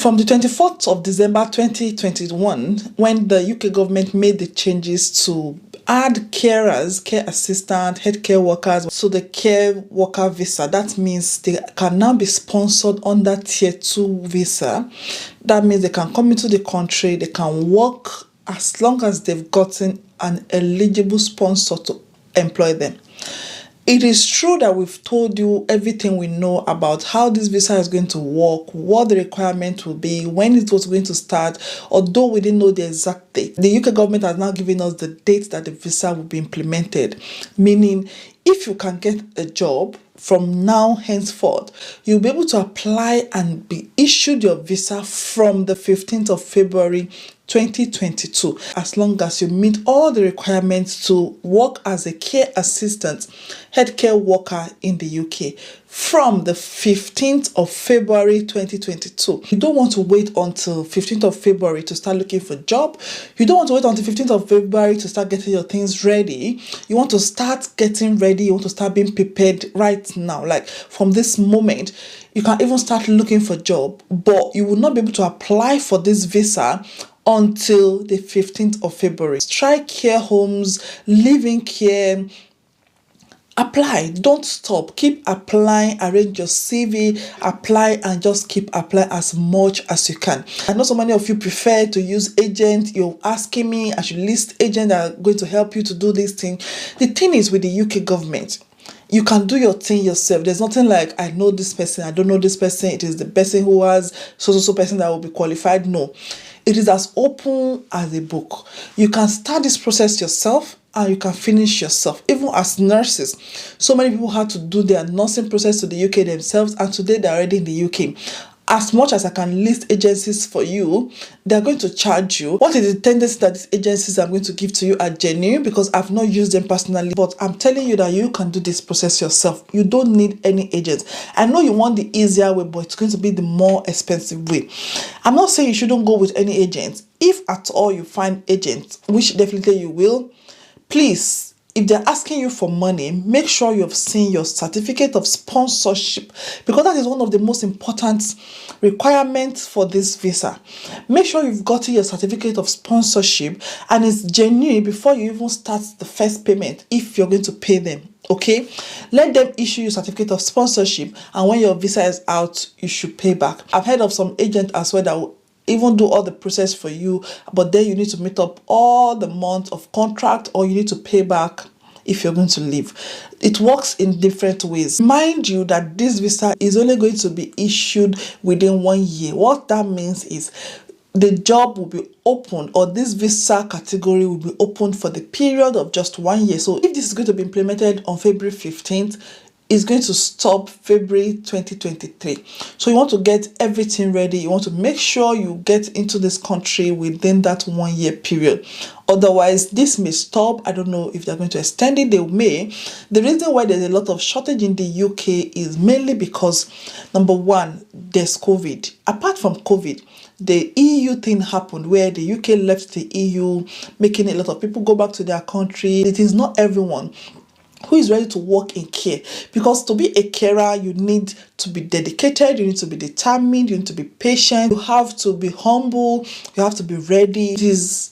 From the 24th of December 2021, when the UK government made the changes to add carers, care assistant, healthcare workers, so the care worker visa, that means they can now be sponsored under tier 2 visa. That means they can come into the country, they can work as long as they've gotten an eligible sponsor to employ them. It is true that we've told you everything we know about how this visa is going to work, what the requirement will be, when it was going to start, although we didn't know the exact date. The UK government has now given us the date that the visa will be implemented, meaning if you can get a job from now henceforth, you'll be able to apply and be issued your visa from the 15th of February 2022, as long as you meet all the requirements to work as a care assistant, healthcare worker in the UK from the 15th of February 2022. You don't want to wait until 15th of February to start looking for a job. You don't want to wait until 15th of February to start getting your things ready. You want to start getting ready. You want to start being prepared right now. Like from this moment, you can even start looking for a job, but you will not be able to apply for this visa until the 15th of February. Try care homes, living care. Apply, don't stop, keep applying, arrange your CV, apply and just keep applying as much as you can. I know so many of you prefer to use agents. You're asking me I should list agents that are going to help you to do this thing. The thing is with the UK government, you can do your thing yourself. There's nothing like I know this person, I don't know this person, it is the person who has so person that will be qualified. No, it is as open as a book. You can start this process yourself and you can finish yourself. Even as nurses, so many people had to do their nursing process to the UK themselves, and today they're already in the UK. As much as I can list agencies for you, they're going to charge you. What is the tendency that these agencies I'm going to give to you are genuine, because I've not used them personally, but I'm telling you that you can do this process yourself. You don't need any agent. I know you want the easier way, but it's going to be the more expensive way. I'm not saying you shouldn't go with any agent. If at all you find agents, which definitely you will, please, if they're asking you for money, make sure you've seen your certificate of sponsorship, because that is one of the most important requirements for this visa. Make sure you've gotten your certificate of sponsorship and it's genuine before you even start the first payment, if you're going to pay them. Okay, let them issue you certificate of sponsorship, and when your visa is out, you should pay back. I've heard of some agents as well that will even do all the process for you, but then you need to meet up all the months of contract, or you need to pay back if you're going to leave. It works in different ways. Mind you that this visa is only going to be issued within 1 year. What that means is the job will be open, or this visa category will be open for the period of just 1 year. So if this is going to be implemented on February 15th, is going to stop February 2023. So you want to get everything ready. You want to make sure you get into this country within that 1 year period. Otherwise, this may stop. I don't know if they're going to extend it. They may. The reason why there's a lot of shortage in the UK is mainly because, number one, there's COVID. Apart from COVID, the EU thing happened where the UK left the EU, making a lot of people go back to their country. It is not everyone who is ready to work in care, because to be a carer, you need to be dedicated, you need to be determined, you need to be patient, you have to be humble, you have to be ready. It is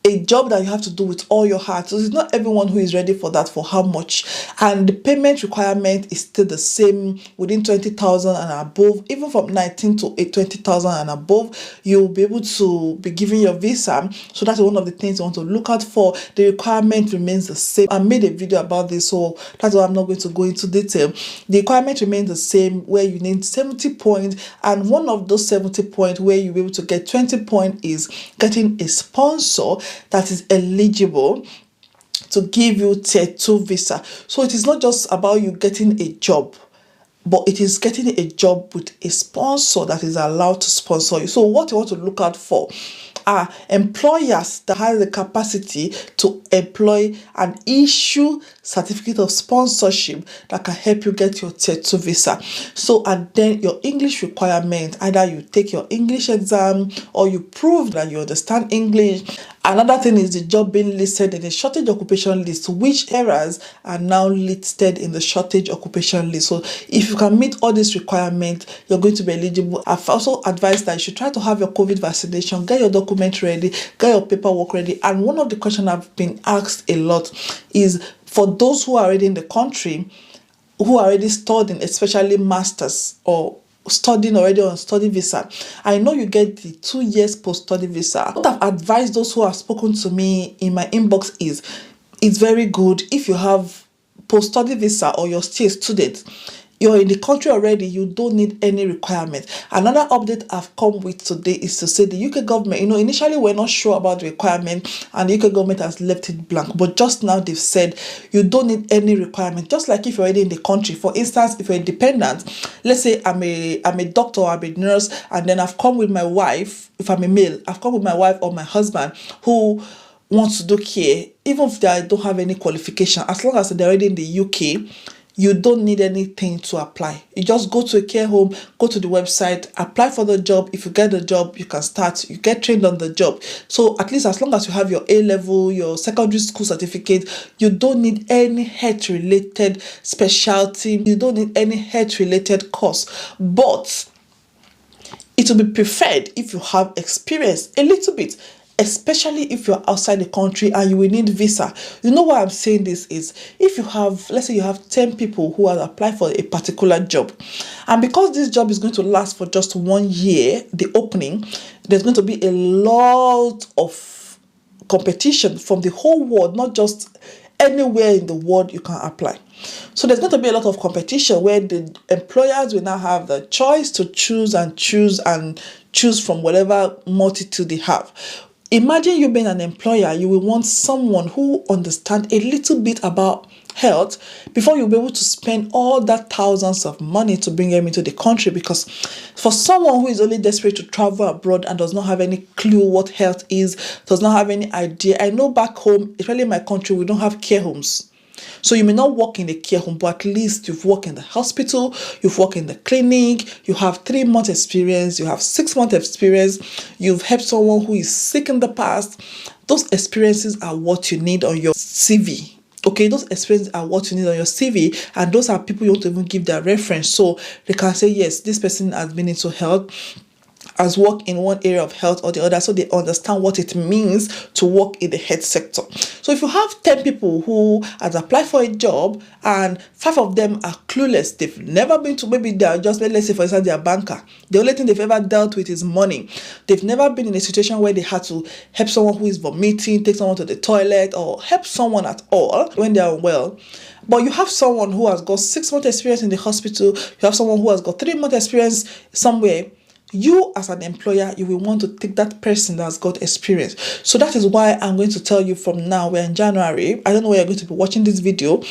a job that you have to do with all your heart. So it's not everyone who is ready for that. For how much? And the payment requirement is still the same, within 20,000 and above. Even from 19 to 20,000 and above, you'll be able to be given your visa. So that's one of the things you want to look out for. The requirement remains the same. I made a video about this, so that's why I'm not going to go into detail. The requirement remains the same, where you need 70 points, and one of those 70 points where you'll be able to get 20 points is getting a sponsor that is eligible to give you tier 2 visa. So it is not just about you getting a job, but it is getting a job with a sponsor that is allowed to sponsor you. So what you want to look out for are employers that have the capacity to employ and issue certificate of sponsorship that can help you get your tier 2 visa. So, and then your English requirement, either you take your English exam or you prove that you understand English, Another thing is the job being listed in the shortage occupation list, which areas are now listed in the shortage occupation list. So if you can meet all these requirements, you're going to be eligible. I've also advised that you should try to have your COVID vaccination, get your document ready, get your paperwork ready. And one of the questions I've been asked a lot is for those who are already in the country, who are already studying, especially masters or studying already on study visa. I know you get the 2 years post-study visa. What I've advised those who have spoken to me in my inbox is it's very good if you have post-study visa or you're still a student. You're in the country already, you don't need any requirement. Another update I've come with today is to say the UK government, initially we're not sure about the requirement and the UK government has left it blank. But just now they've said you don't need any requirement. Just like if you're already in the country. For instance, if you're independent, let's say I'm a doctor or I'm a nurse, and then I've come with my wife, if I'm a male, I've come with my wife or my husband who wants to do care, even if they don't have any qualification, as long as they're already in the UK, you don't need anything to apply. You just go to a care home, go to the website, apply for the job. If you get the job, you can start. You get trained on the job. So at least as long as you have your A-level, your secondary school certificate, you don't need any health-related specialty. You don't need any health-related course. But it will be preferred if you have experience a little bit, especially if you're outside the country and you will need visa. You know why I'm saying this is if you have, let's say you have 10 people who have applied for a particular job, and because this job is going to last for just 1 year, the opening, there's going to be a lot of competition from the whole world, not just anywhere in the world you can apply. So there's going to be a lot of competition where the employers will now have the choice to choose from whatever multitude they have. Imagine you being an employer, you will want someone who understands a little bit about health before you'll be able to spend all that thousands of money to bring them into the country. Because for someone who is only desperate to travel abroad and does not have any clue what health is, does not have any idea. I know back home, especially in my country, we don't have care homes. So you may not work in a care home, but at least you've worked in the hospital, you've worked in the clinic, you have 3 months experience, you have 6 months experience, you've helped someone who is sick in the past. Those experiences are what you need on your CV. Okay, those experiences are what you need on your CV, and those are people you want to even give their reference. So they can say, yes, this person has been into health, has worked in one area of health or the other, so they understand what it means to work in the health sector. So if you have 10 people who has applied for a job and 5 of them are clueless, they've never been to, maybe they are just, let's say for example, they are a banker. The only thing they've ever dealt with is money. They've never been in a situation where they had to help someone who is vomiting, take someone to the toilet, or help someone at all when they are unwell. But you have someone who has got 6 months experience in the hospital, you have someone who has got 3 months experience somewhere. You as an employer, you will want to take that person that has got experience. So that is why I'm going to tell you from now, we're in January. I don't know where you're going to be watching this video.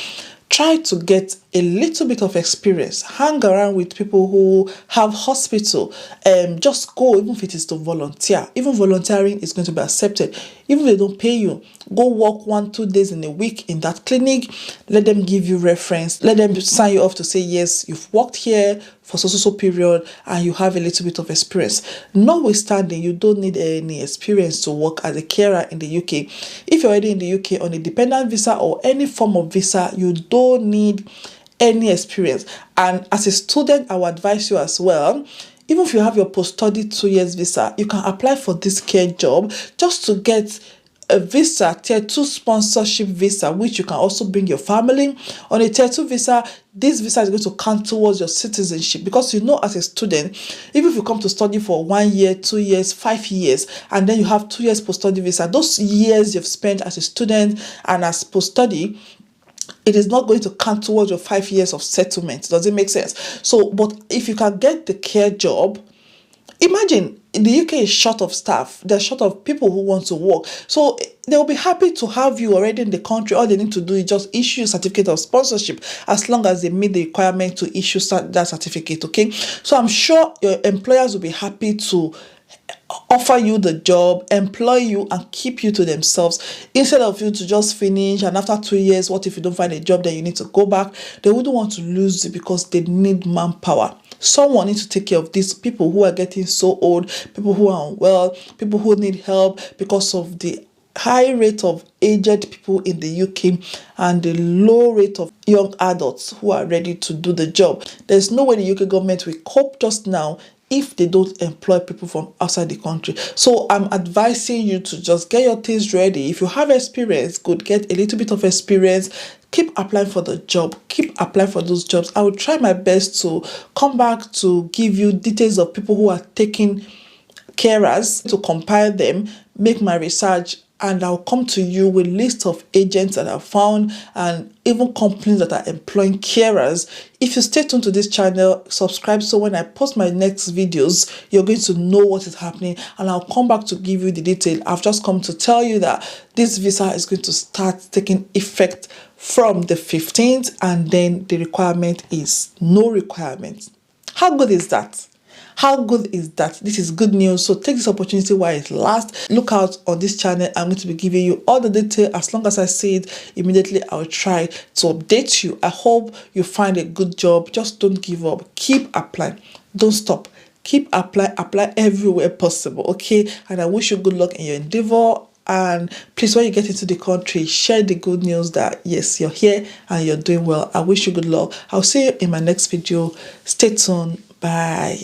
Try to get a little bit of experience. Hang around with people who have hospital. Just go, even if it is to volunteer. Even volunteering is going to be accepted. Even if they don't pay you, go work 1-2 days in a week in that clinic. Let them give you reference. Let them sign you off to say, yes, you've worked here for so period and you have a little bit of experience. Notwithstanding, you don't need any experience to work as a carer in the UK. If you're already in the UK on a dependent visa or any form of visa, you don't need any experience. And as a student, I would advise you as well, even if you have your post-study 2 years visa, you can apply for this care job just to get a visa, tier 2 sponsorship visa, which you can also bring your family. On a tier 2 visa, this visa is going to count towards your citizenship, because as a student, even if you come to study for 1 year, 2 years, 5 years, and then you have 2 years post-study visa, those years you've spent as a student and as post-study, it is not going to count towards your 5 years of settlement. Does it make sense? So, but if you can get the care job, imagine the UK is short of staff. They're short of people who want to work. So they'll be happy to have you already in the country. All they need to do is just issue a certificate of sponsorship, as long as they meet the requirement to issue that certificate. Okay. So I'm sure your employers will be happy to offer you the job, employ you, and keep you to themselves, instead of you to just finish and after 2 years, what if you don't find a job, then you need to go back. They wouldn't want to lose you because they need manpower. Someone needs to take care of these people who are getting so old, people who are unwell, people who need help because of the high rate of aged people in the UK and the low rate of young adults who are ready to do the job. There's no way the UK government will cope just now if they don't employ people from outside the country. So I'm advising you to just get your things ready. If you have experience, good, get a little bit of experience. Keep applying for the job. Keep applying for those jobs. I will try my best to come back to give you details of people who are taking carers, to compile them, make my research, and I'll come to you with list of agents that I've found and even companies that are employing carers. If you stay tuned to this channel, subscribe, so when I post my next videos, you're going to know what is happening, and I'll come back to give you the detail. I've just come to tell you that this visa is going to start taking effect from the 15th, and then the requirement is no requirement. How good is that? How good is that? This is good news. So take this opportunity while it lasts. Look out on this channel. I'm going to be giving you all the detail. As long as I see it, immediately I'll try to update you. I hope you find a good job. Just don't give up. Keep applying. Don't stop. Keep apply everywhere possible. Okay. And I wish you good luck in your endeavor. And please, when you get into the country, share the good news that yes, you're here and you're doing well. I wish you good luck. I'll see you in my next video. Stay tuned. Bye.